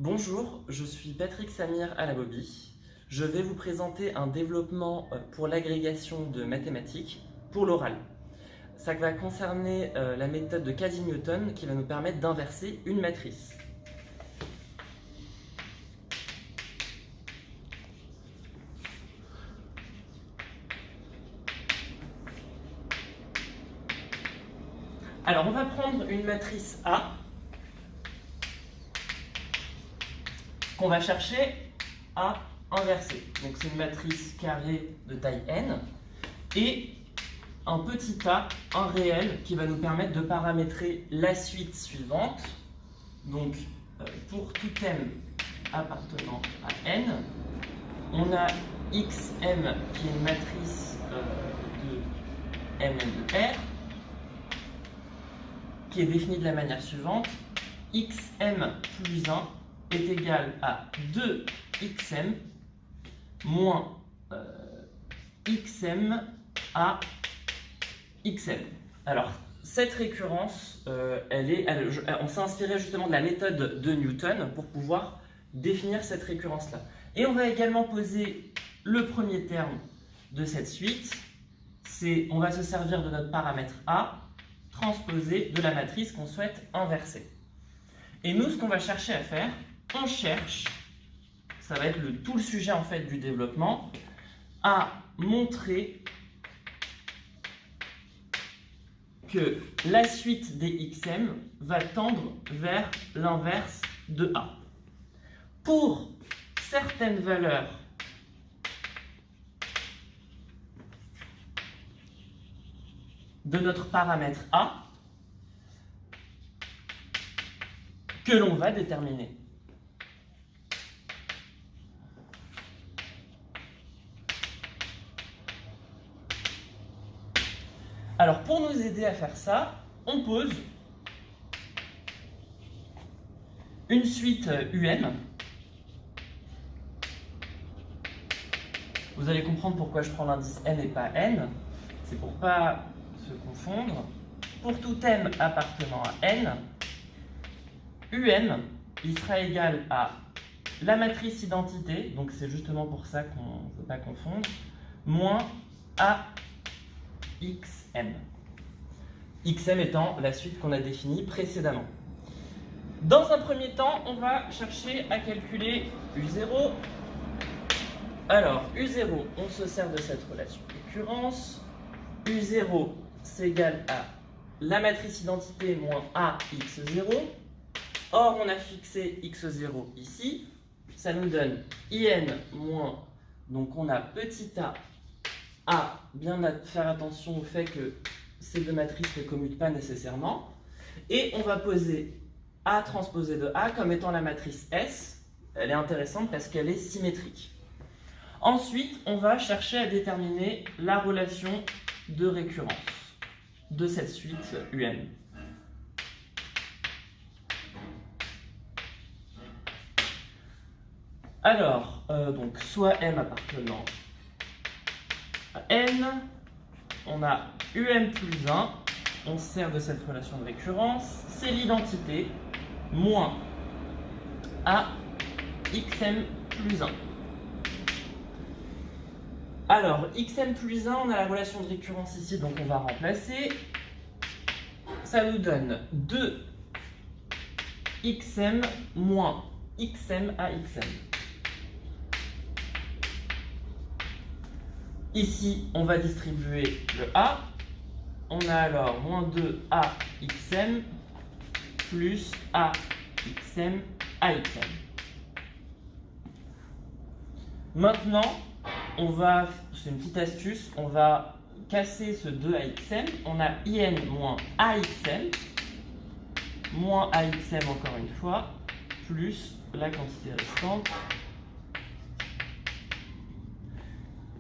Bonjour, je suis Patrick Samir Alabobi. Je vais vous présenter un développement pour l'agrégation de mathématiques pour l'oral. Ça va concerner la méthode de Casey-Newton qui va nous permettre d'inverser une matrice. Alors on va prendre une matrice A qu'on va chercher à inverser. Donc c'est une matrice carrée de taille n et un petit a, un réel, qui va nous permettre de paramétrer la suite suivante. Donc pour tout m appartenant à n, on a xm qui est une matrice de mn de R qui est définie de la manière suivante: xm plus 1 est égal à 2xm moins xm à xm. Alors, cette récurrence, on s'est inspiré justement de la méthode de Newton pour pouvoir définir cette récurrence-là. Et on va également poser le premier terme de cette suite. On va se servir de notre paramètre A transposé de la matrice qu'on souhaite inverser. Et nous, ce qu'on va chercher à faire, on cherche, ça va être tout le sujet en fait du développement, à montrer que la suite des xm va tendre vers l'inverse de A. Pour certaines valeurs de notre paramètre A que l'on va déterminer. Alors pour nous aider à faire ça, on pose une suite UM. Vous allez comprendre pourquoi je prends l'indice n et pas n. C'est pour pas se confondre. Pour tout m appartenant à n, il sera égal à la matrice identité, donc c'est justement pour ça qu'on ne peut pas confondre, moins AXM. XM étant la suite qu'on a définie précédemment. Dans un premier temps, on va chercher à calculer U0. Alors, U0, on se sert de cette relation récurrence. U0, c'est égal à la matrice identité moins AX0. Or, on a fixé x0 ici. Ça nous donne in moins, donc on a petit a, bien faire attention au fait que ces deux matrices ne commutent pas nécessairement. Et on va poser A transposé de A comme étant la matrice S. Elle est intéressante parce qu'elle est symétrique. Ensuite, on va chercher à déterminer la relation de récurrence de cette suite UM. Alors, donc soit m appartenant à n, on a um plus 1, on se sert de cette relation de récurrence, c'est l'identité, moins a xm plus 1. Alors, xm plus 1, on a la relation de récurrence ici, donc on va remplacer. Ça nous donne 2xm moins xm à xm. Ici, on va distribuer le A. On a alors moins 2AXM plus AXM AXM. Maintenant, c'est une petite astuce, on va casser ce 2AXM. On a IN moins AXM, moins AXM encore une fois, plus la quantité restante.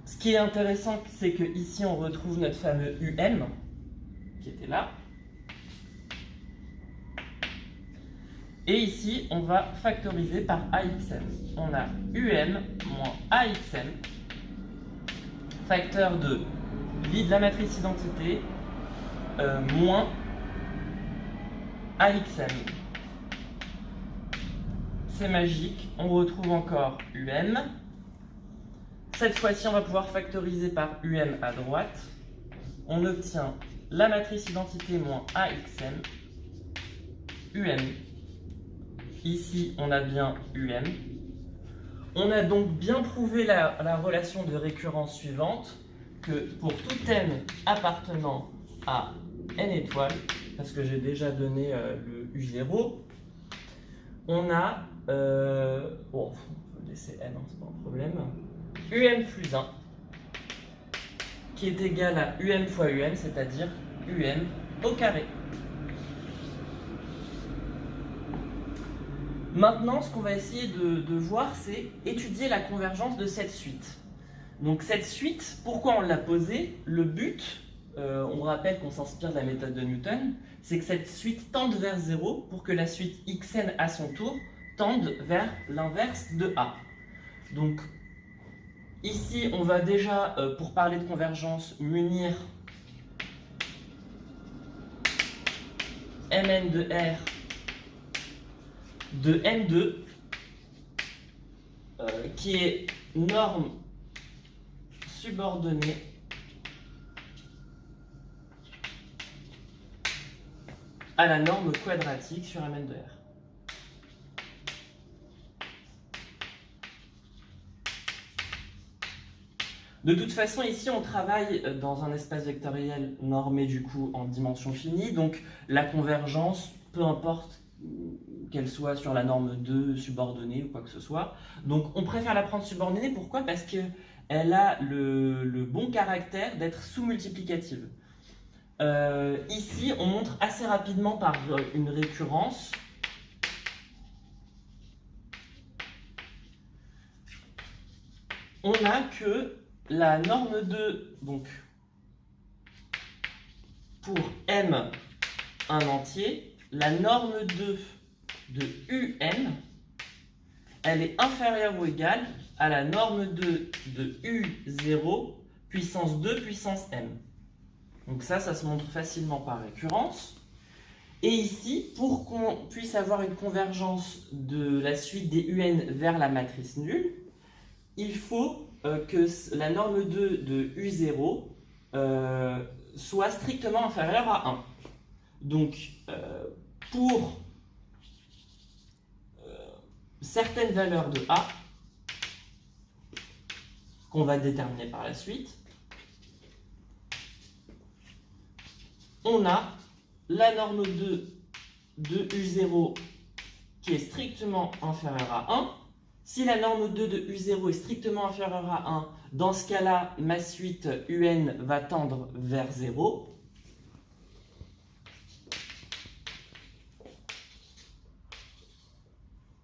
Ce qui est intéressant, c'est que ici on retrouve notre fameux UM qui était là. Et ici, on va factoriser par AXM. On a UM moins AXM, facteur de vide la matrice identité, moins AXM. c'est magique, on retrouve encore UM. Cette fois-ci, on va pouvoir factoriser par UM à droite. On obtient la matrice identité moins AXM, UM. Ici, on a bien UM. On a donc bien prouvé la relation de récurrence suivante, que pour tout n appartenant à n étoiles, parce que j'ai déjà donné le U0, on a, on peut laisser n, hein, c'est pas un problème, UM plus 1, qui est égal à UM fois UM, c'est-à-dire UM au carré. Maintenant, ce qu'on va essayer de voir, c'est étudier la convergence de cette suite. Donc cette suite, pourquoi on l'a posée? Le but, on rappelle qu'on s'inspire de la méthode de Newton, c'est que cette suite tende vers 0 pour que la suite xn à son tour tende vers l'inverse de A. Donc ici, on va déjà, pour parler de convergence, munir Mn de R de N2, qui est norme subordonnée à la norme quadratique sur Mn de R. De toute façon, ici, on travaille dans un espace vectoriel normé du coup en dimension finie, donc la convergence, peu importe qu'elle soit sur la norme 2 subordonnée ou quoi que ce soit. Donc on préfère la prendre subordonnée, pourquoi? Parce qu'elle a le bon caractère d'être sous-multiplicative. Ici, on montre assez rapidement par une récurrence on a que la norme 2, donc pour m un entier, la norme 2 de un, elle est inférieure ou égale à la norme 2 de u0 puissance 2 puissance m. Donc ça se montre facilement par récurrence. Et ici, pour qu'on puisse avoir une convergence de la suite des un vers la matrice nulle, il faut que la norme 2 de U0 soit strictement inférieure à 1. Donc, pour certaines valeurs de A, qu'on va déterminer par la suite, on a la norme 2 de U0 qui est strictement inférieure à 1. Si la norme 2 de U0 est strictement inférieure à 1, dans ce cas-là, ma suite UN va tendre vers 0.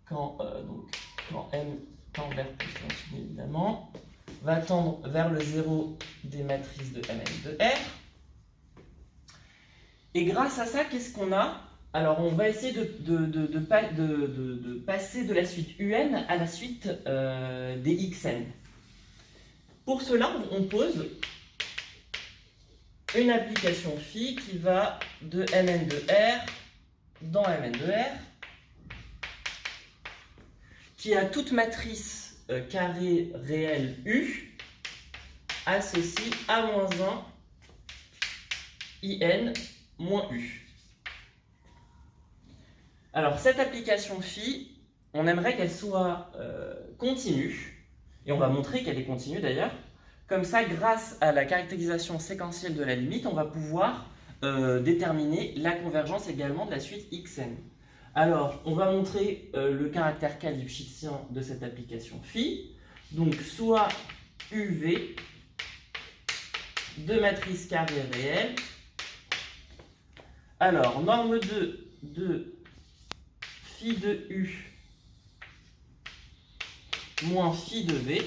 Quand M tend vers plus l'infini, évidemment, va tendre vers le 0 des matrices de Mn de R. Et grâce à ça, qu'est-ce qu'on a? Alors, on va essayer de passer de la suite UN à la suite des Xn. Pour cela, on pose une application phi qui va de Mn de R dans Mn de R, qui a toute matrice carrée réelle U associée à moins 1 IN moins U. Alors, cette application phi, on aimerait qu'elle soit continue, et on va montrer qu'elle est continue d'ailleurs. Comme ça, grâce à la caractérisation séquentielle de la limite, on va pouvoir déterminer la convergence également de la suite Xn. Alors, on va montrer le caractère k lipschitzien de cette application phi. Donc, soit UV de matrice carrée réelle. Alors, norme 2 de phi de U moins phi de V,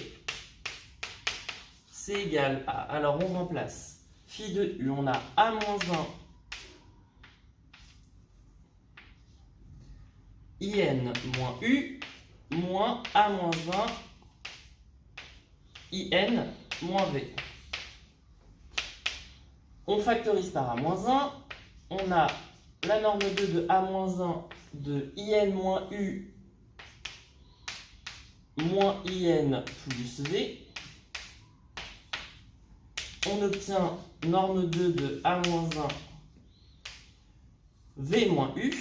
c'est égal à, alors on remplace phi de U, on a A moins 1 IN moins U moins A moins 1 IN moins V. On factorise par A moins 1, on a la norme 2 de A moins 1 de IN moins U moins IN plus V, on obtient norme 2 de A moins 1 V moins U.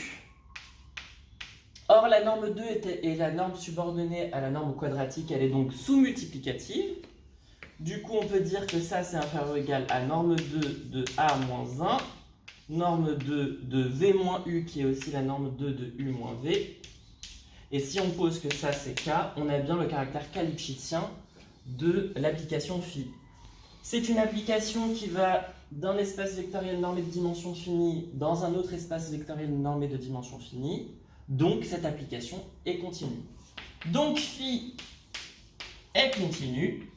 Or, la norme 2 est la norme subordonnée à la norme quadratique, elle est donc sous-multiplicative. Du coup, on peut dire que ça, c'est inférieur ou égal à norme 2 de A moins 1, norme 2 de V moins U, qui est aussi la norme 2 de U moins V. Et si on pose que ça, c'est K, on a bien le caractère K lipschitien de l'application phi. C'est une application qui va d'un espace vectoriel normé de dimension finie dans un autre espace vectoriel normé de dimension finie. Donc, cette application est continue. Donc, phi est continue.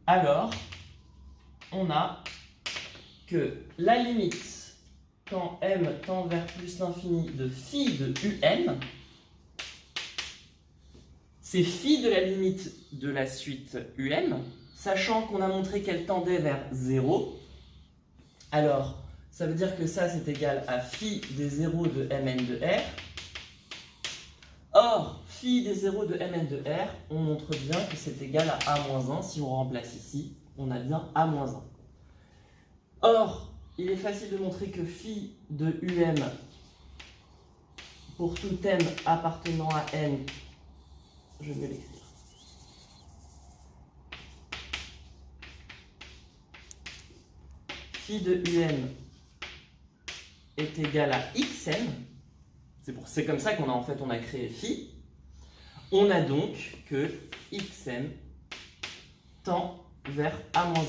Alors, on a que la limite quand m tend vers plus l'infini de phi de un, c'est phi de la limite de la suite un, sachant qu'on a montré qu'elle tendait vers 0. Alors, ça veut dire que ça, c'est égal à phi des 0 de mn de r. Or, phi des 0 de mn de r, on montre bien que c'est égal à a-1. Si on remplace ici, on a bien a-1. Or, il est facile de montrer que phi de um pour tout m appartenant à n, je vais l'écrire. Phi de um est égal à xn. C'est comme ça qu'on a créé phi. On a donc que xn tend vers a-1.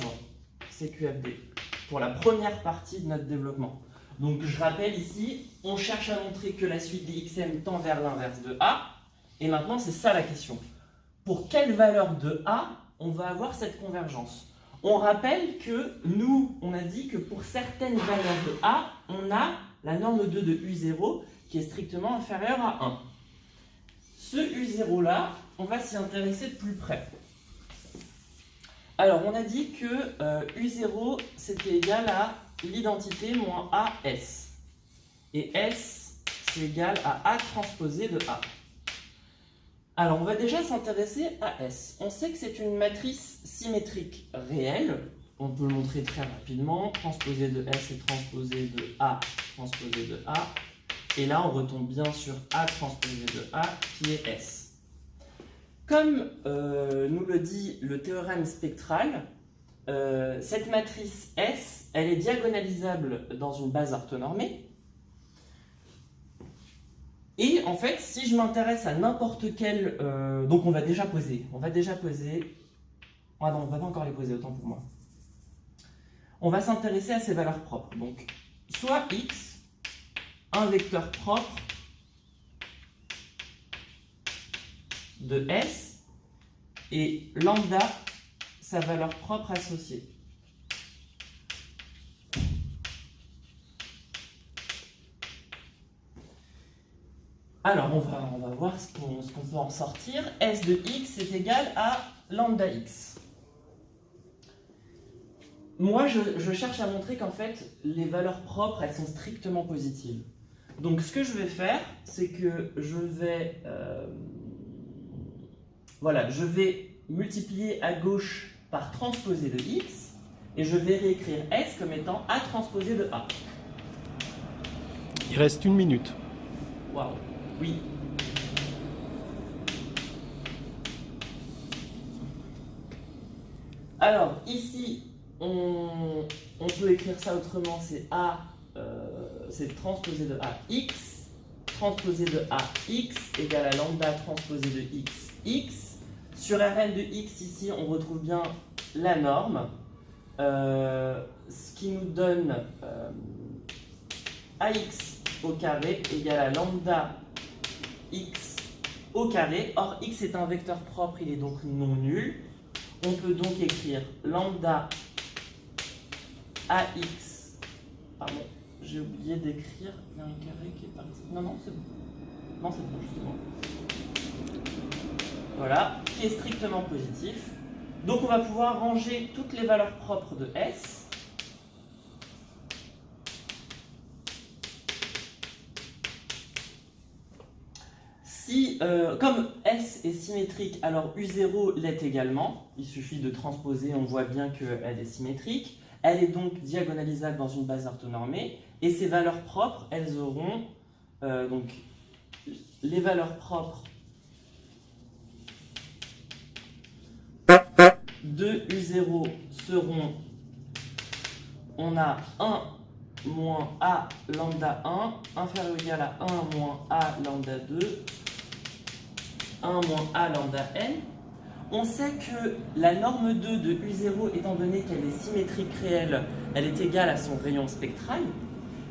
C'est QFD pour la première partie de notre développement. Donc je rappelle ici, on cherche à montrer que la suite des xn tend vers l'inverse de a. Et maintenant, c'est ça la question. Pour quelle valeur de a on va avoir cette convergence? On rappelle que nous, on a dit que pour certaines valeurs de a, on a la norme 2 de U0 qui est strictement inférieure à 1. Ce U0 là, on va s'y intéresser de plus près. Alors, on a dit que U0 c'était égal à l'identité moins AS. Et S c'est égal à A transposé de A. Alors, on va déjà s'intéresser à S. On sait que c'est une matrice symétrique réelle. On peut le montrer très rapidement. Transposé de S et transposé de A, transposé de A. Et là, on retombe bien sur A transposé de A, qui est S. Comme nous le dit le théorème spectral, cette matrice S, elle est diagonalisable dans une base orthonormée. Et en fait, si je m'intéresse à n'importe quel... donc on va déjà poser. Ah non, on ne va pas encore les poser, autant pour moi. On va s'intéresser à ces valeurs propres. Donc, soit x, un vecteur propre de S, et lambda, sa valeur propre associée. Alors, on va voir ce qu'on peut en sortir. S de x est égal à lambda x. Moi, je cherche à montrer qu'en fait, les valeurs propres, elles sont strictement positives. Donc, ce que je vais faire, c'est que je vais... je vais multiplier à gauche par transposé de x, et je vais réécrire S comme étant A transposé de A. Il reste 1 minute. Waouh, oui. Alors, ici, on peut écrire ça autrement, c'est A, c'est transposé de A x, transposé de A x égale à lambda transposé de x, x. Sur Rn de x, ici, on retrouve bien la norme, ce qui nous donne ax au carré égale à lambda x au carré. Or, x est un vecteur propre, il est donc non nul. On peut donc écrire lambda ax. Pardon, j'ai oublié d'écrire. Il y a un carré qui est parti. Non, c'est bon. Non, c'est bon, justement. Voilà, qui est strictement positif. Donc on va pouvoir ranger toutes les valeurs propres de S. Si, comme S est symétrique, alors U0 l'est également. Il suffit de transposer, on voit bien qu'elle est symétrique. Elle est donc diagonalisable dans une base orthonormée. Et ses valeurs propres, elles auront... donc, les valeurs propres de U0 seront... On a 1 moins A lambda 1, inférieur ou égal à 1 moins A lambda 2, 1 moins A lambda n. On sait que la norme 2 de U0, étant donné qu'elle est symétrique réelle, elle est égale à son rayon spectral.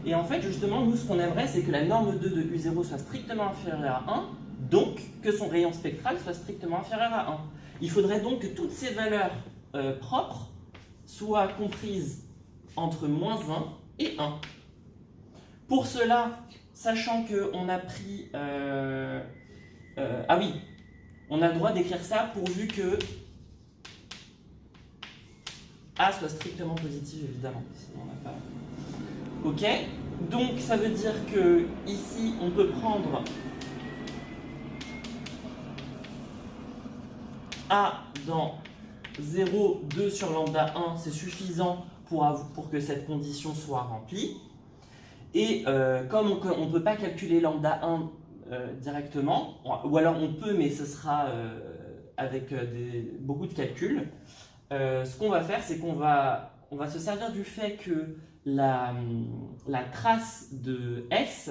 Et en fait, justement, nous, ce qu'on aimerait, c'est que la norme 2 de U0 soit strictement inférieure à 1, donc que son rayon spectral soit strictement inférieur à 1. Il faudrait donc que toutes ces valeurs propres soient comprises entre moins 1 et 1. Pour cela, sachant qu'on a pris... ah oui, on a le droit d'écrire ça pourvu que A soit strictement positif, évidemment. Sinon on n'a pas... Ok, donc ça veut dire que ici, on peut prendre A dans 0, 2 sur lambda 1, c'est suffisant pour que cette condition soit remplie. Et comme on ne peut pas calculer lambda 1 directement, ou alors on peut, mais ce sera avec beaucoup de calculs, ce qu'on va faire, c'est qu'on va se servir du fait que la trace de S,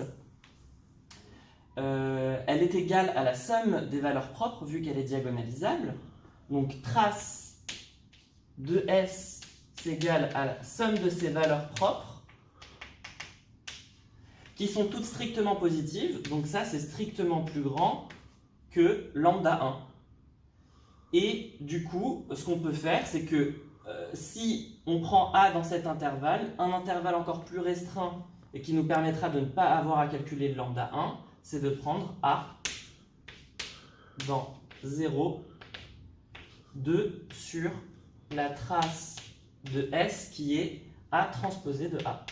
elle est égale à la somme des valeurs propres, vu qu'elle est diagonalisable. Donc trace de S, c'est égal à la somme de ses valeurs propres, qui sont toutes strictement positives. Donc ça, c'est strictement plus grand que lambda 1. Et du coup, ce qu'on peut faire, c'est que si on prend A dans cet intervalle, un intervalle encore plus restreint et qui nous permettra de ne pas avoir à calculer le lambda 1, c'est de prendre A dans 0, 2 sur la trace de S qui est A transposé de A.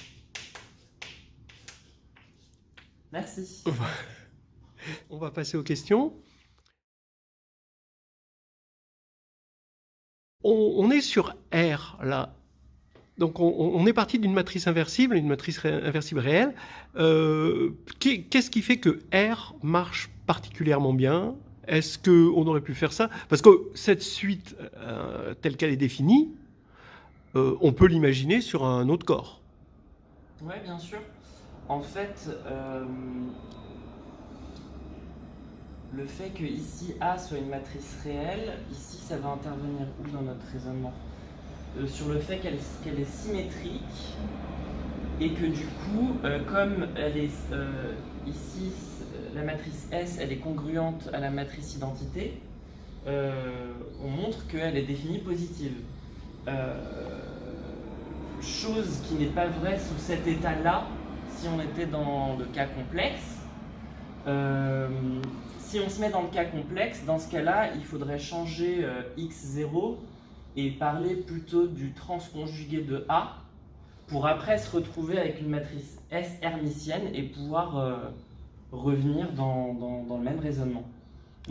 Merci. On va passer aux questions. On est sur R, là. Donc, on est parti d'une matrice inversible, une matrice inversible réelle. Qu'est-ce qui fait que R marche particulièrement bien? Est-ce qu'on aurait pu faire ça? Parce que cette suite, telle qu'elle est définie, on peut l'imaginer sur un autre corps. Oui, bien sûr. En fait, le fait que ici A soit une matrice réelle, ici ça va intervenir où dans notre raisonnement? Sur le fait qu'elle est symétrique et que du coup, comme elle est ici, la matrice S, elle est congruente à la matrice identité, on montre qu'elle est définie positive. Chose qui n'est pas vraie sous cet état-là, si on était dans le cas complexe. Si on se met dans le cas complexe, dans ce cas-là, il faudrait changer x0 et parler plutôt du transconjugué de A pour après se retrouver avec une matrice S hermitienne et pouvoir revenir dans le même raisonnement.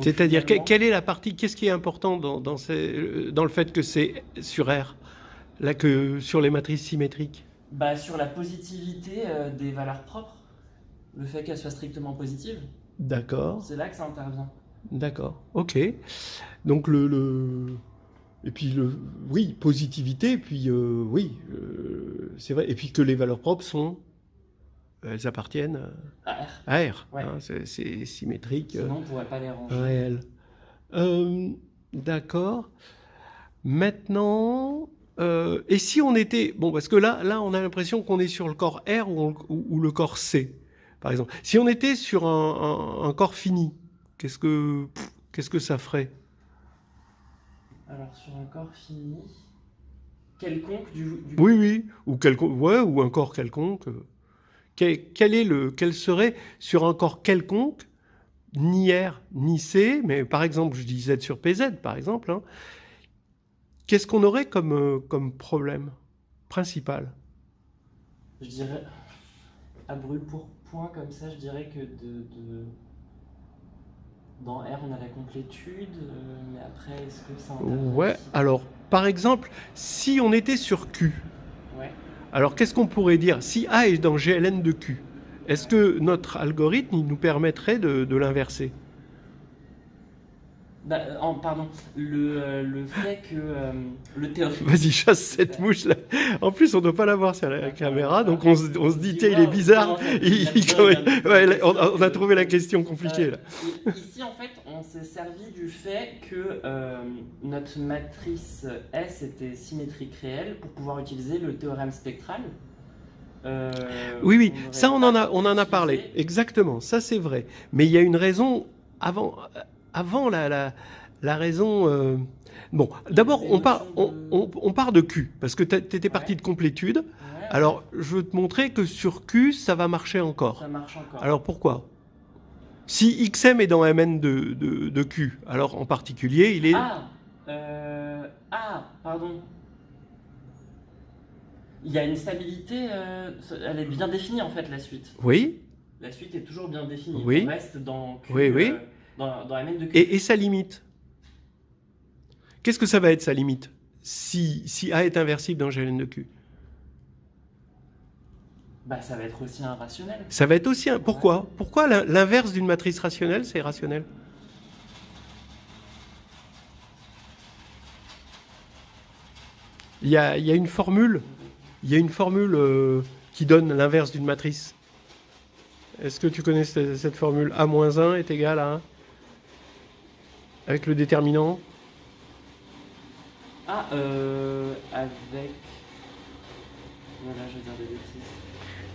C'est-à-dire, quelle est la partie, qu'est-ce qui est important dans le fait que c'est sur R, là que sur les matrices symétriques? Bah, sur la positivité des valeurs propres, le fait qu'elles soient strictement positives. D'accord. C'est là que ça intervient. D'accord, ok. Donc et puis oui, positivité, puis oui, c'est vrai. Et puis que les valeurs propres elles appartiennent à R. Ouais. Hein, c'est symétrique. Sinon, on ne pourrait pas les ranger. Réel. D'accord. Maintenant, et si on était... Bon, parce que là on a l'impression qu'on est sur le corps R ou le corps C, par exemple. Si on était sur un corps fini, qu'est-ce que ça ferait? Alors, sur un corps fini, quelconque du Oui, ou quelconque, ouais, ou un corps quelconque. Quel serait sur un corps quelconque, ni R ni C, mais par exemple, je dis Z sur PZ, par exemple, hein, qu'est-ce qu'on aurait comme problème principal? Je dirais, à brûle pour point comme ça, je dirais que Dans R, on a la complétude, mais après, est-ce que ça Ouais, alors, par exemple, si on était sur Q, Ouais. alors qu'est-ce qu'on pourrait dire? Si A est dans GLN de Q, est-ce que notre algorithme il nous permettrait de l'inverser? Pardon, le fait que le théorème. Vas-y, chasse cette mouche là. En plus, on ne doit pas la voir sur la caméra, donc on se dit, tiens, il est bizarre. Ouais, on a trouvé la question compliquée là. Ici, en fait, on s'est servi du fait que notre matrice S était symétrique réelle pour pouvoir utiliser le théorème spectral. Oui, ça on en a parlé. Exactement, ça c'est vrai. Mais il y a une raison avant la raison. Bon, d'abord on part de Q parce que tu étais parti de complétude. Ouais. Alors je veux te montrer que sur Q ça va marcher encore. Ça marche encore. Alors pourquoi? Si XM est dans MN de Q, alors en particulier il est. Pardon. Il y a une stabilité, elle est bien définie en fait, la suite. Oui. La suite est toujours bien définie. Oui. On reste dans Q, oui. Dans MN de Q. Et sa limite? Qu'est-ce que ça va être sa limite si A est inversible dans GLN de Q? Bah, ça va être aussi un rationnel. Ça va être aussi un... Pourquoi? Pourquoi l'inverse d'une matrice rationnelle, c'est rationnel? Il y a une formule, qui donne l'inverse d'une matrice. Est-ce que tu connais cette formule? A-1 est égal à 1 avec le déterminant? Avec... Voilà, je vais dire des bêtises.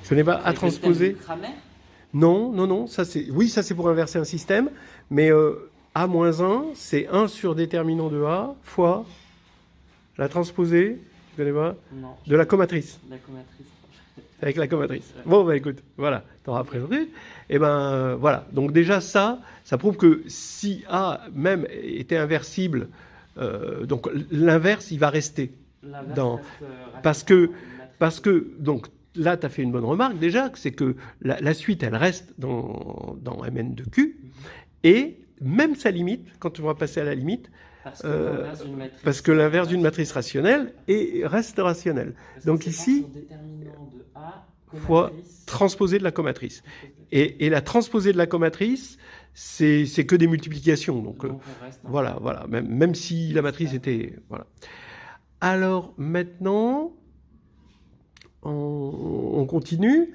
Je connais pas. A transposé? Non. Ça c'est pour inverser un système. Mais A-1, c'est 1 sur déterminant de A fois la transposée, tu connais pas? Non. De la comatrice. La comatrice. Avec la comatrice. Ouais. Bon, bah écoute, voilà, t'auras présenté. Et ben voilà. Donc déjà ça prouve que si A même était inversible, donc l'inverse, il va rester. Parce que donc là, tu as fait une bonne remarque déjà, c'est que la suite, elle reste dans MN de Q, et même sa limite, quand on va passer à la limite, parce que l'inverse d'une matrice rationnelle reste rationnelle. Donc ici, fois transposée de la comatrice. Et la transposée de la comatrice, c'est que des multiplications. Donc voilà, même si la matrice était... Voilà. Alors maintenant... On continue,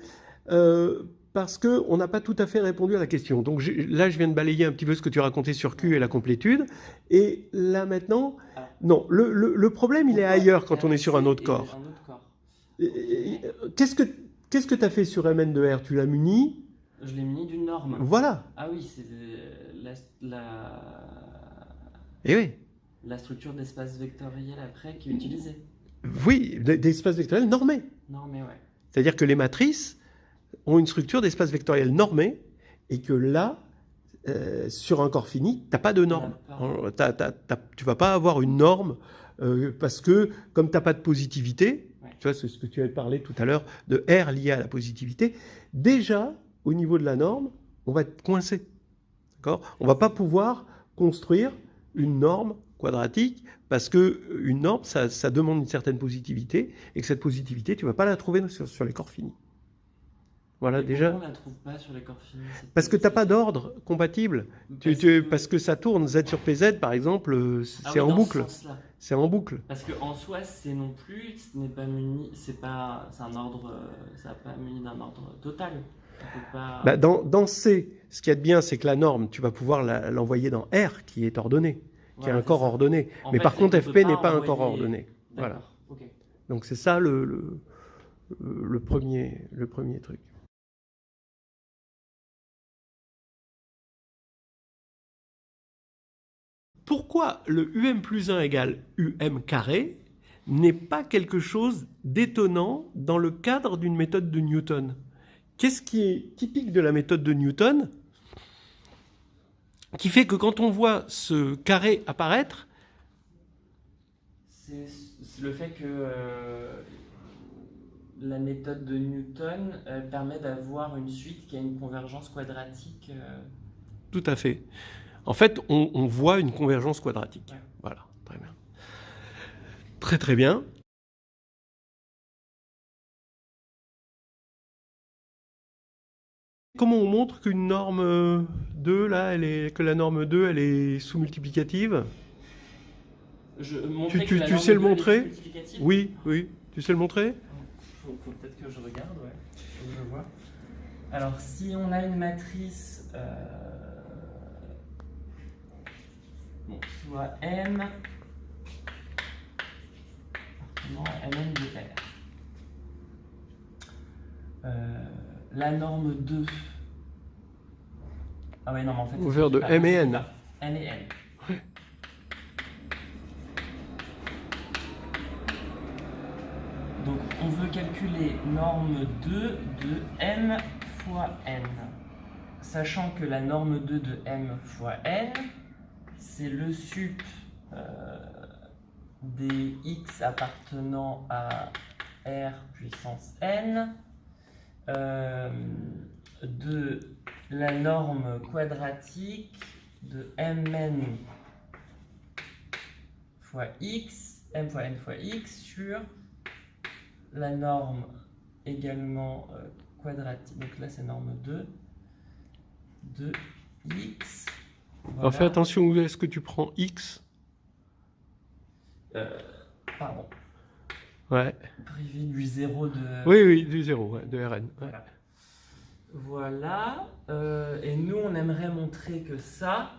parce qu'on n'a pas tout à fait répondu à la question. Donc là, je viens de balayer un petit peu ce que tu racontais sur Q et la complétude. Et là maintenant, non, le problème, il est ailleurs quand on est sur un autre corps. Qu'est-ce que tu as fait sur Mn de R? Tu l'as muni? Je l'ai muni d'une norme. Voilà. Ah oui, c'est Et oui. La structure d'espace vectoriel après qui est utilisée. Oui, d'espace vectoriel normé. Normé, ouais. C'est-à-dire que les matrices ont une structure d'espace vectoriel normé, et que là, sur un corps fini, tu n'as pas de norme. Tu ne vas pas avoir une norme, parce que comme tu n'as pas de positivité, tu vois, c'est ce que tu avais parlé tout à l'heure de R lié à la positivité, déjà, au niveau de la norme, on va être coincé. D'accord? On ne va pas pouvoir construire une norme quadratique, parce qu'une norme, ça demande une certaine positivité, et que cette positivité, tu ne vas pas la trouver sur les corps finis. Voilà, déjà. Pourquoi on ne la trouve pas sur les corps finis? Parce que tu n'as pas d'ordre compatible. Parce que ça tourne, Z sur PZ, par exemple, c'est en boucle. C'est en boucle. Parce qu'en soi, c'est non plus, ce n'est pas muni, c'est un ordre, ça n'a pas muni d'un ordre total. Bah, dans C, ce qu'il y a de bien, c'est que la norme, tu vas pouvoir l'envoyer dans R, qui est ordonné, qui est un corps ordonné. Mais par contre, FP n'est pas un corps ordonné. Voilà. Okay. Donc c'est ça le premier truc. Pourquoi le UM plus 1 égale UM carré n'est pas quelque chose d'étonnant dans le cadre d'une méthode de Newton? Qu'est-ce qui est typique de la méthode de Newton, qui fait que quand on voit ce carré apparaître... C'est le fait que la méthode de Newton permet d'avoir une suite qui a une convergence quadratique. Tout à fait. En fait, on voit une convergence quadratique. Ouais. Voilà, très bien. Très très bien. Comment on montre qu'une norme 2, là, que la norme 2, elle est sous-multiplicative? Tu sais le montrer? Oui, oui. Tu sais le montrer? Faut peut-être que je regarde, ouais. Faut que je vois. Alors, si on a une matrice, soit M, appartenant à Mn de R. La norme 2. Ah ouais, non, mais en fait... On va faire de M et N. M et N. Ouais. Donc, on veut calculer norme 2 de M fois N. Sachant que la norme 2 de M fois N, c'est le sup des x appartenant à R puissance N de la norme quadratique de Mn fois x, M fois N fois x sur la norme également quadratique, donc là c'est norme 2 de x. Voilà. Alors fais attention où est-ce que tu prends x. Pardon. Ouais. Privé du 0 de... Oui, oui, du 0, ouais, de Rn. Ouais. Voilà. Et nous, on aimerait montrer que ça,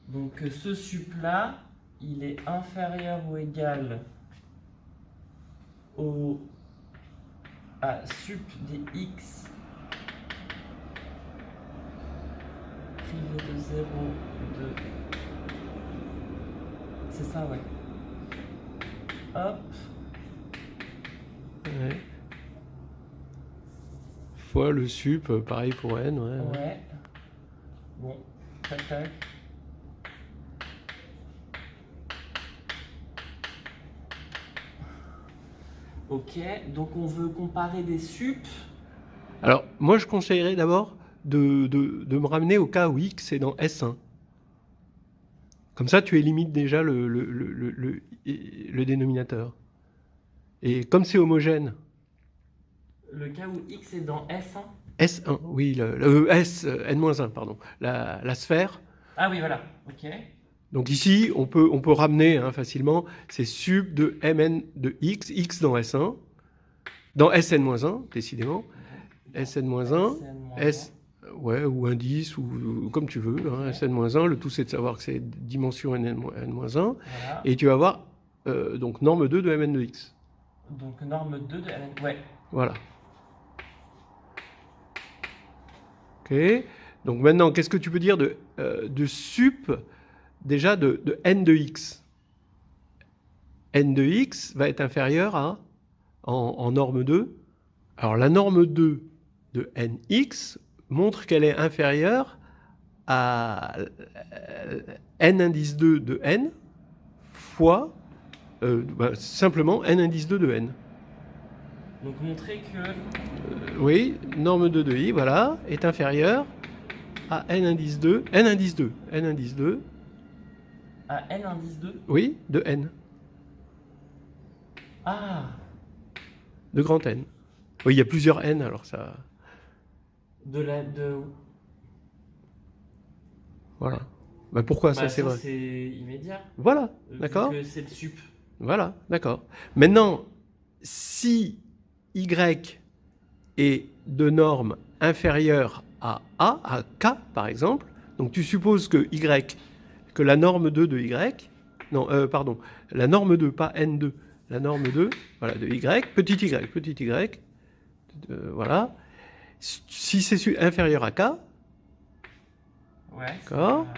donc que ce sup-là, il est inférieur ou égal à sup des x privé de 0 de... C'est ça, ouais. Hop. Ouais. Fois le sup, pareil pour n. Ouais. Ouais. Bon, tac tac. Ok, donc on veut comparer des sup. Alors, moi, je conseillerais d'abord de me ramener au cas où x est dans S1. Comme ça, tu élimites déjà le dénominateur. Et comme c'est homogène... Le cas où x est dans S1. S1, oui, n-1, pardon, la sphère. Ah oui, voilà, ok. Donc ici, on peut ramener facilement, c'est sup de mn de x dans S1, dans Sn-1, décidément, Sn-1, S, ouais, ou indice, ou comme tu veux, hein, Sn-1, le tout c'est de savoir que c'est dimension n-1, Voilà. et tu vas avoir donc norme 2 de mn de x. Donc norme 2 de mn, ouais. Voilà. Ok, donc maintenant, qu'est-ce que tu peux dire de sup, déjà de n de x? N de x va être inférieur à, en norme 2. Alors la norme 2 de nx montre qu'elle est inférieure à n indice 2 de n fois simplement n indice 2 de n. Donc montrer que... oui, norme 2 de i, voilà, est inférieure à n indice 2, n indice 2, n indice 2. À n indice 2? Oui, de n. Ah! De grand N. Oui, il y a plusieurs n, alors ça... Voilà. Bah pourquoi ça, c'est vrai? C'est immédiat. Voilà, d'accord. Que c'est le sup. Voilà, d'accord. Maintenant, si y est de norme inférieure à k par exemple, donc tu supposes que que la norme 2 de y, non, pardon, la norme 2, pas n2, la norme 2, voilà, de y, petit y, voilà, si c'est inférieur à k, ouais, d'accord.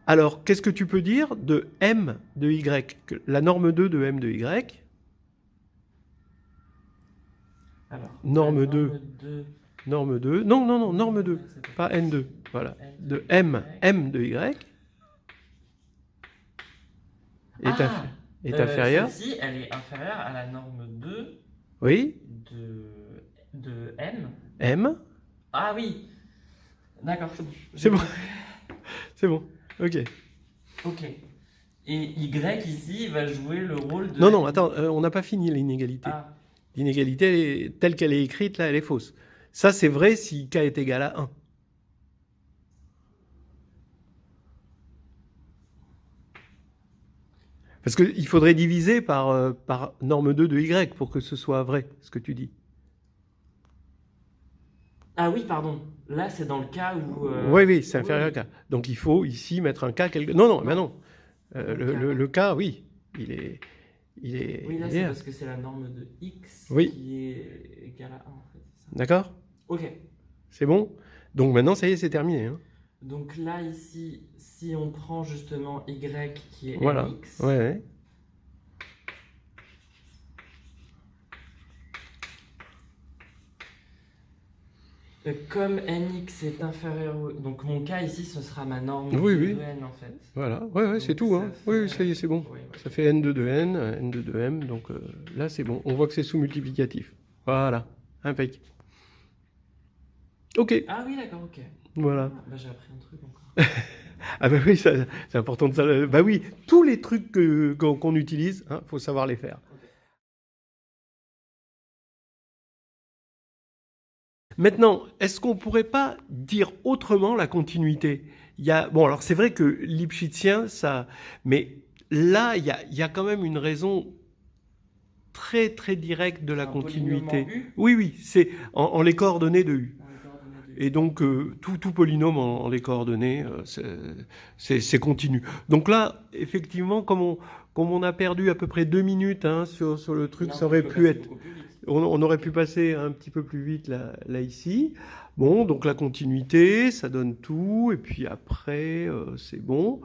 Alors, qu'est-ce que tu peux dire de m de y, la norme 2 de m de y? Alors, norme 2, norme 2, non, norme 2, pas n2, voilà, de m de y est inférieure. Celle-ci, elle est inférieure à la norme 2 oui. de m. M. Ah oui, d'accord, c'est bon. C'est bon. Ok. Ok. Et Y ici va jouer le rôle de... Non, non, attends, on n'a pas fini l'inégalité. Ah, L'inégalité, telle qu'elle est écrite, là, elle est fausse. Ça, c'est vrai si k est égal à 1. Parce qu'il faudrait diviser par norme 2 de y pour que ce soit vrai, ce que tu dis. ah oui, pardon. Là, c'est dans le cas où... Oui, oui, c'est oui, inférieur oui. à k. Donc il faut ici mettre un k quelque... Non, non, ben non. Le Le k. k, oui, il est... Oui, là, il est c'est là. parce que c'est la norme de x Oui. qui est égale à 1, en fait. C'est ça. D'accord? Ok. C'est bon? Donc maintenant, ça y est, c'est terminé. Hein. Donc là, ici, si on prend justement y qui est Voilà. nx, Ouais, ouais. comme nx est inférieur au... Donc mon cas ici, ce sera ma norme Oui, de oui. n en fait. Voilà. Ouais, ouais, c'est Donc tout. ça Hein. fait- Oui, ça y est, c'est bon. Oui, oui. Ça fait n2 de n, n2 de m. Donc là, c'est bon. On voit que c'est sous-multiplicatif. Voilà. Impec. Ok. Ah oui, d'accord, ok. Voilà. Ah, bah, j'ai appris un truc encore. Ah bah oui, c'est important de ça. Bah oui, tous les trucs qu'on utilise, hein, faut savoir les faire. Maintenant, est-ce qu'on pourrait pas dire autrement la continuité? Bon, alors c'est vrai que Lipschitzien, ça, mais là, il y a quand même une raison très très directe de la Un polynôme en continuité. U Oui, oui, c'est en les coordonnées de U. On les coordonnées de Et donc, tout polynôme en les coordonnées, c'est continu. Donc là, effectivement, comme on a perdu à peu près 2 minutes hein, sur le truc, Non, ça aurait on peut pu passer être... beaucoup plus vite. On aurait pu passer un petit peu plus vite là ici. Bon, donc la continuité, ça donne tout. Et puis après, c'est bon.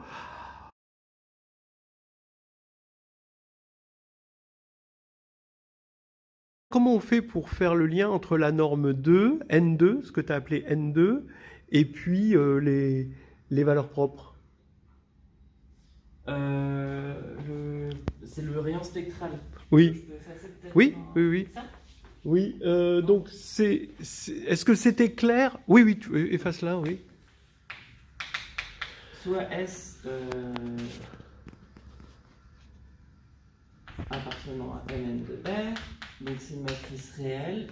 Comment on fait pour faire le lien entre la norme 2, N2, ce que tu as appelé N2, et puis les valeurs propres? C'est le rayon spectral. Oui. Je peux effacer peut-être Oui, un- oui, oui. ça Oui, donc est-ce que c'était clair? Oui, oui, tu efface là, oui. Soit S appartenant à Mn de R, donc c'est une matrice réelle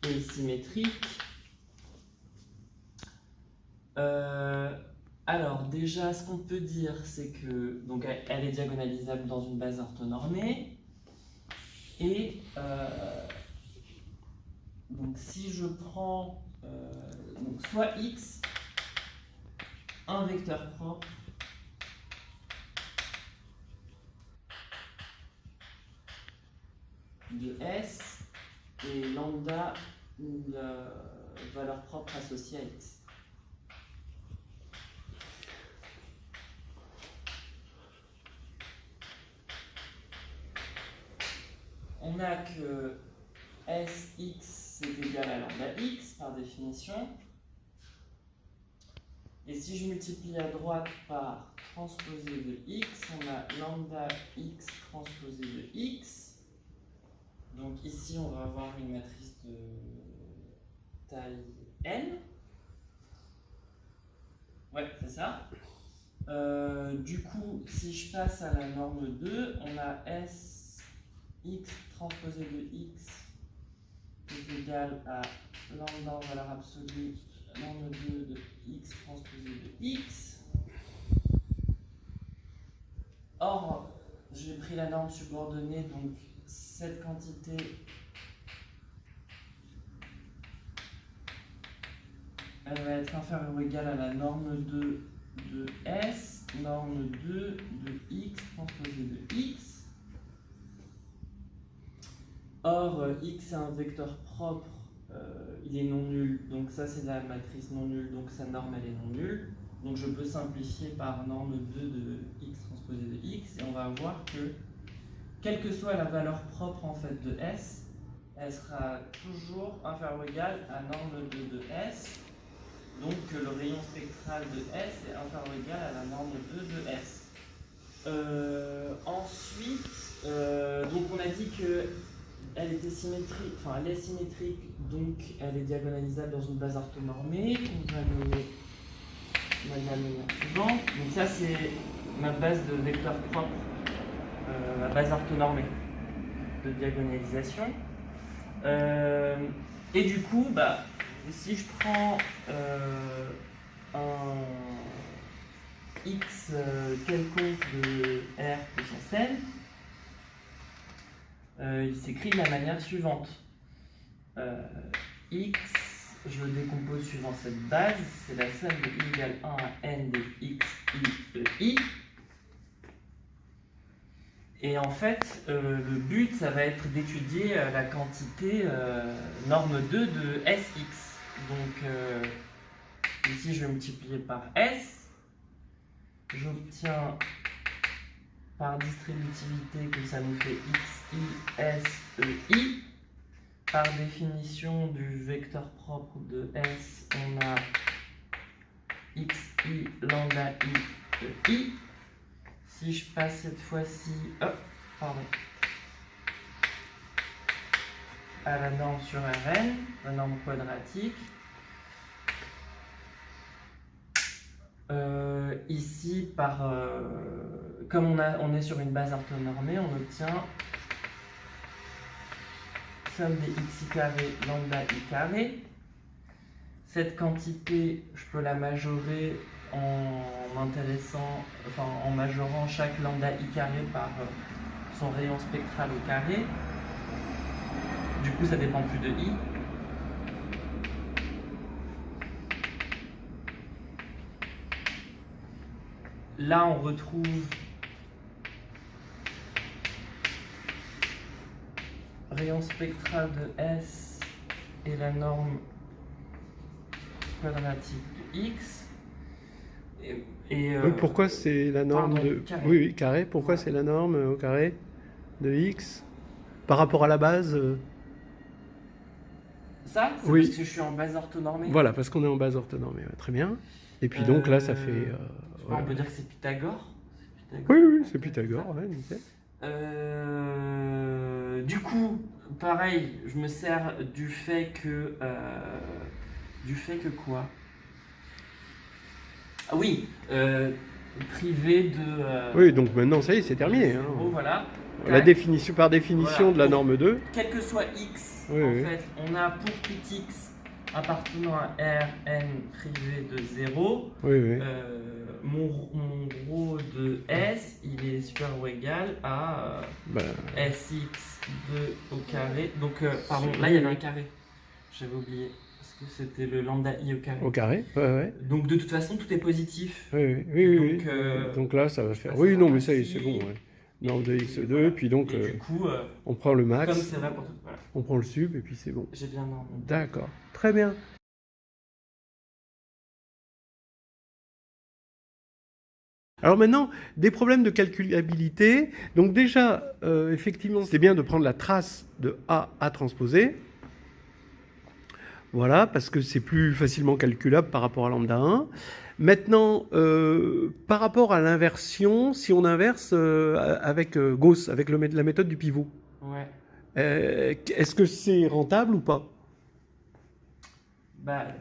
et symétrique. Alors déjà, ce qu'on peut dire, c'est que donc elle est diagonalisable dans une base orthonormée. Et donc si je prends donc soit x, un vecteur propre, de S, et lambda, une valeur propre associée à x. On a que Sx c'est égal à lambda x par définition. Et si je multiplie à droite par transposé de x, on a lambda x transposé de x. Donc ici, on va avoir une matrice de taille n. Ouais, c'est ça. Du coup, si je passe à la norme 2, on a S x transposé de x est égal à lambda en valeur absolue, norme 2 de x transposé de x. Or, j'ai pris la norme subordonnée, donc cette quantité elle va être inférieure ou égale à la norme 2 de S, norme 2 de x transposé de x. Or, x est un vecteur propre, il est non nul, donc ça c'est la matrice non nulle, donc sa norme elle est non nulle. Donc je peux simplifier par norme 2 de x transposé de x, et on va voir que, quelle que soit la valeur propre en fait de S, elle sera toujours inférieure ou égale à norme 2 de S. Donc le rayon spectral de S est inférieur ou égal à la norme 2 de S. Ensuite, donc on a dit que elle était symétrique, enfin elle est symétrique, donc elle est diagonalisable dans une base orthonormée qu'on va nommer de la manière suivante. Donc ça, c'est ma base de vecteurs propres, ma base orthonormée de diagonalisation. Et du coup, si je prends un x quelconque de R puissance n, il s'écrit de la manière suivante. X, je le décompose suivant cette base, c'est la somme de i égale 1 à n de x, i, e, i. Et en fait, le but, ça va être d'étudier la quantité norme 2 de Sx. Donc, ici, je vais multiplier par S. J'obtiens par distributivité que ça nous fait x, i, s, e, i. Par définition du vecteur propre de S, on a x, i, lambda, i, e, i. Si je passe cette fois-ci à la norme sur Rn, la norme quadratique, ici, comme on est sur une base orthonormée, on obtient somme des xi carré lambda i carré. Cette quantité, je peux la majorer en majorant chaque lambda i carré par son rayon spectral au carré. Du coup, ça dépend plus de i. Là, on retrouve rayon spectral de S et la norme quadratique de x. Pourquoi c'est la norme de carré. Oui, carré. Pourquoi c'est la norme au carré de x par rapport à la base Ça, c'est oui. Parce que je suis en base orthonormée. Voilà, parce qu'on est en base orthonormée. Très bien. Et puis donc là, ça fait. On peut dire que c'est Pythagore. Oui, c'est Pythagore. Ouais, nickel. Du coup, pareil, je me sers du fait que quoi? Ah oui, privé de. Oui, donc maintenant ça y est, c'est terminé. Voilà. Par définition de la norme 2. Quel que soit x, oui. fait, on a pour tout x appartenant à R, n privé de 0. Oui. Mon rho de S, il est supérieur ou égal à Sx2 au carré. Donc, pardon, là il y avait un carré. J'avais oublié. Parce que c'était le lambda i au carré. Au carré, ouais. Donc, de toute façon, tout est positif. Oui. Donc là, ça va faire. Oui, non, mais ça y est, c'est bon. Ouais. Norme de x2, voilà. Puis donc, du coup, on prend le max. Comme c'est vrai pour tout. Voilà. On prend le sub, et puis c'est bon. J'ai bien norme. D'accord. Très bien. Alors maintenant, des problèmes de calculabilité. Donc déjà, effectivement, c'est bien de prendre la trace de A transposé. Voilà, parce que c'est plus facilement calculable par rapport à lambda 1. Maintenant, par rapport à l'inversion, si on inverse avec Gauss, avec la méthode du pivot, est-ce que c'est rentable ou pas?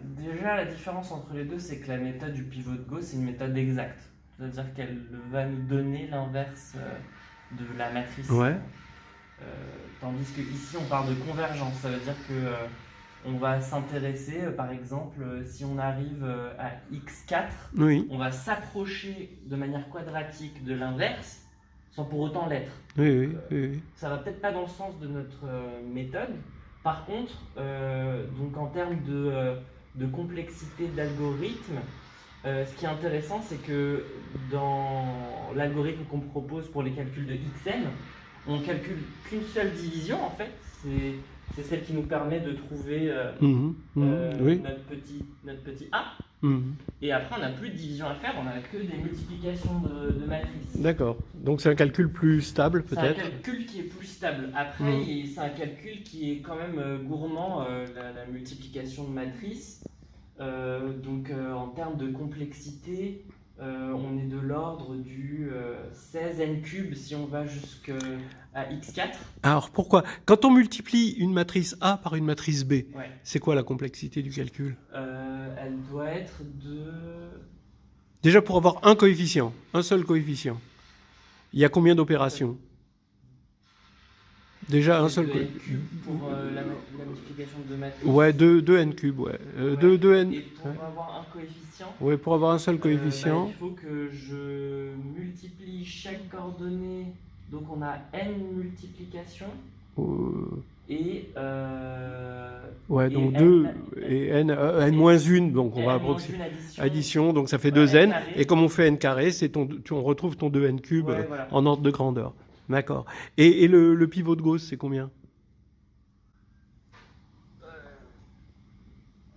Déjà, la différence entre les deux, c'est que la méthode du pivot de Gauss, c'est une méthode exacte. C'est-à-dire qu'elle va nous donner l'inverse de la matrice. Tandis qu'ici, on parle de convergence. Ça veut dire que on va s'intéresser, par exemple, si on arrive à x4, on va s'approcher de manière quadratique de l'inverse, sans pour autant l'être. Ça va peut-être pas dans le sens de notre méthode. Par contre, donc en termes de complexité d'algorithme, ce qui est intéressant, c'est que dans l'algorithme qu'on propose pour les calculs de xn, on calcule qu'une seule division en fait. C'est celle qui nous permet de trouver notre petit a. Et après, on n'a plus de division à faire, on n'a que des multiplications de matrices. D'accord. Donc c'est un calcul plus stable peut-être? C'est un calcul qui est plus stable. Après, c'est un calcul qui est quand même gourmand, la multiplication de matrices. Donc en termes de complexité, on est de l'ordre du 16n³ si on va jusqu'à x4. Alors pourquoi? Quand on multiplie une matrice A par une matrice B, c'est quoi la complexité du calcul? Elle doit être de... Déjà, pour avoir un coefficient, un seul coefficient, il y a combien d'opérations? Déjà, un seul coefficient. Pour la multiplication de deux matrices. Ouais, 2 n cubes, ouais. Ouais. 2 n. Et pour Ouais. avoir un coefficient, Ouais, pour avoir un seul coefficient. il faut que je multiplie chaque coordonnée. Donc on a n multiplications et ouais, donc et 2 et n moins 1, donc on va approximer. Addition, donc ça fait 2n. Et comme on fait n carré, on retrouve ton 2n cube voilà. en ordre de grandeur. D'accord. Et le pivot de Gauss, c'est combien?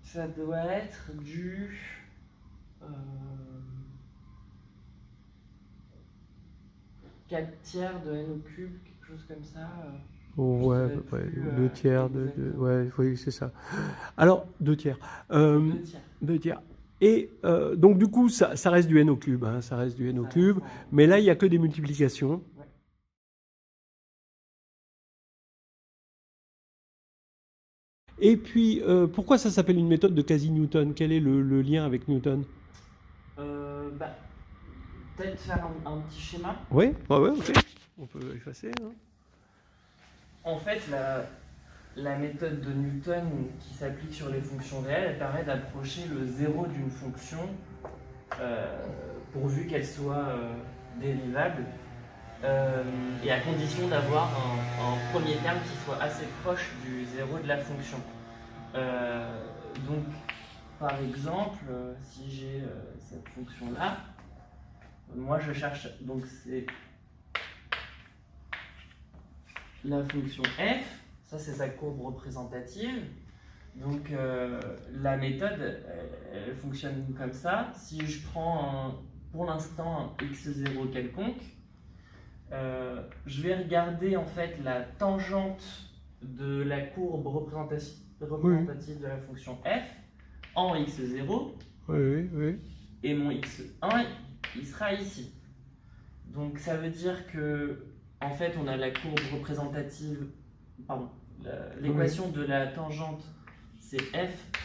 Ça doit être du 4 tiers de n au cube, quelque chose comme ça. Ouais, à peu près. 2 tiers ouais, oui, c'est ça. Alors, 2 tiers. 2 tiers. 2 tiers. Et donc, du coup, ça reste du n au cube. Hein, ça reste du n au cube. Mais là, il n'y a que des multiplications. Ouais. Et puis, pourquoi ça s'appelle une méthode de quasi-Newton? Quel est le lien avec Newton? Peut-être faire un petit schéma. Oui, ouais, ok. On peut effacer. Hein. En fait, la méthode de Newton qui s'applique sur les fonctions réelles, elle permet d'approcher le zéro d'une fonction pourvu qu'elle soit dérivable et à condition d'avoir un premier terme qui soit assez proche du zéro de la fonction. Donc, par exemple, si j'ai cette fonction-là, moi je cherche, donc c'est la fonction f, ça c'est sa courbe représentative. Donc la méthode, elle fonctionne comme ça. Si je prends pour l'instant un x0 quelconque, je vais regarder en fait la tangente de la courbe représentative de la fonction f en x0. Oui. Et mon x1, il sera ici. Donc ça veut dire que en fait on a la courbe représentative, pardon, l'équation de la tangente c'est f'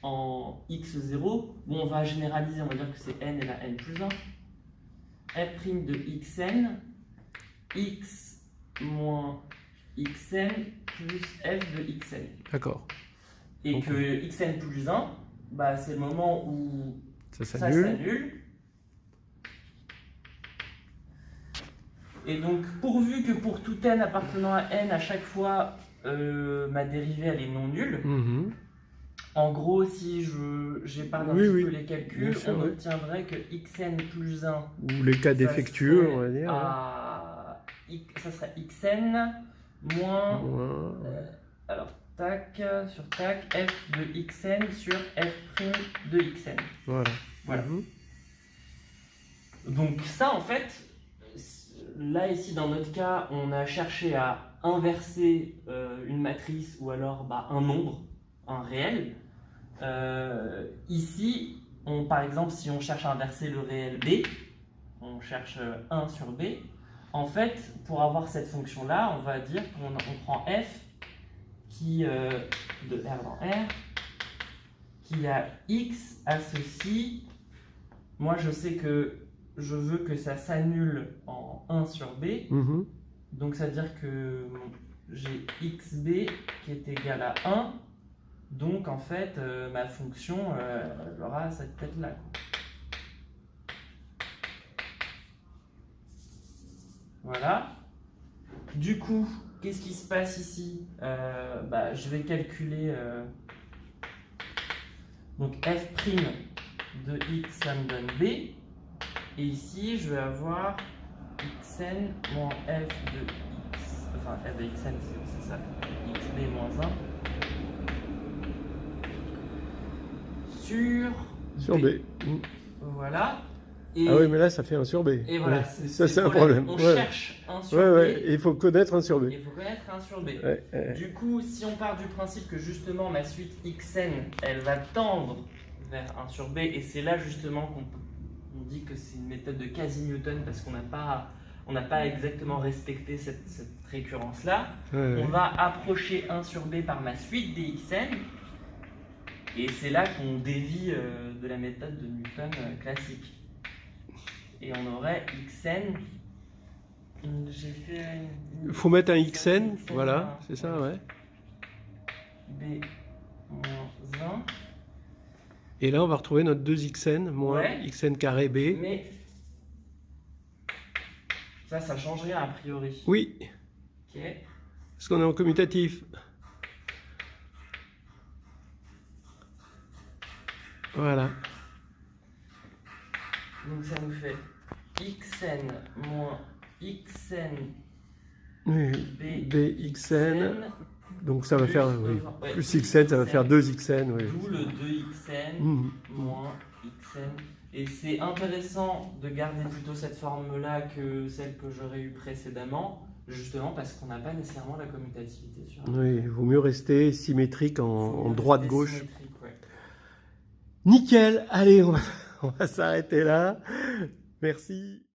en x0. Bon, on va généraliser, on va dire que c'est n et la n plus 1. f' de xn, x moins xn plus f de xn. D'accord. Et okay. Que xn plus 1, bah, c'est le moment où ça s'annule. Et donc, pourvu que pour tout n appartenant à n, à chaque fois, ma dérivée elle est non nulle. En gros, si j'épargne un petit peu les calculs, on obtiendrait que xn plus 1... Ou les cas défectueux, on va dire. Ça serait xn moins... alors, tac, sur tac, f de xn sur f' de xn. Voilà. Donc ça, en fait, là, ici, dans notre cas, on a cherché à inverser une matrice ou alors un nombre, un réel. Ici, par exemple, si on cherche à inverser le réel b, on cherche 1 sur b. En fait, pour avoir cette fonction-là, on va dire qu'on prend f qui, de R dans R, qui a x associe, moi je sais que je veux que ça s'annule en 1 sur b, donc ça veut dire que j'ai xb qui est égal à 1, donc en fait ma fonction elle aura cette tête-là. Voilà. Du coup, qu'est-ce qui se passe ici? Je vais calculer donc f' de x, ça me donne b. Et ici, je vais avoir xn moins f de x, enfin f de xn, c'est ça, xb moins 1 sur b. Voilà. Et ah oui, mais là, ça fait 1 sur b. Et voilà, c'est un problème. On cherche 1 sur b. Il faut connaître 1 sur b. Il faut connaître 1 sur b. Du coup, si on part du principe que justement ma suite xn, elle va tendre vers 1 sur b, et c'est là justement qu'on dit que c'est une méthode de quasi-Newton parce qu'on n'a pas exactement respecté cette récurrence-là. On va approcher 1 sur b par ma suite dxn. Et c'est là qu'on dévie de la méthode de Newton classique. Et on aurait xn. J'ai fait Il faut mettre un xn, xn, voilà, c'est ça, ouais. b moins 1. Et là, on va retrouver notre 2xn moins Ouais. xn carré b. Mais ça change rien a priori. Oui, Ok. parce qu'on est en commutatif. Voilà. Donc ça nous fait xn moins xn Oui, bxn. Donc ça va plus, faire oui, ouais, plus xn, ça va faire 2xn. Oui. D'où le 2xn Mhm. moins xn. Et c'est intéressant de garder plutôt cette forme-là que celle que j'aurais eue précédemment, justement parce qu'on n'a pas nécessairement la commutativité sur un. Oui, il vaut mieux rester symétrique en droite-gauche. Symétrique, ouais. Nickel, allez, on va s'arrêter là. Merci.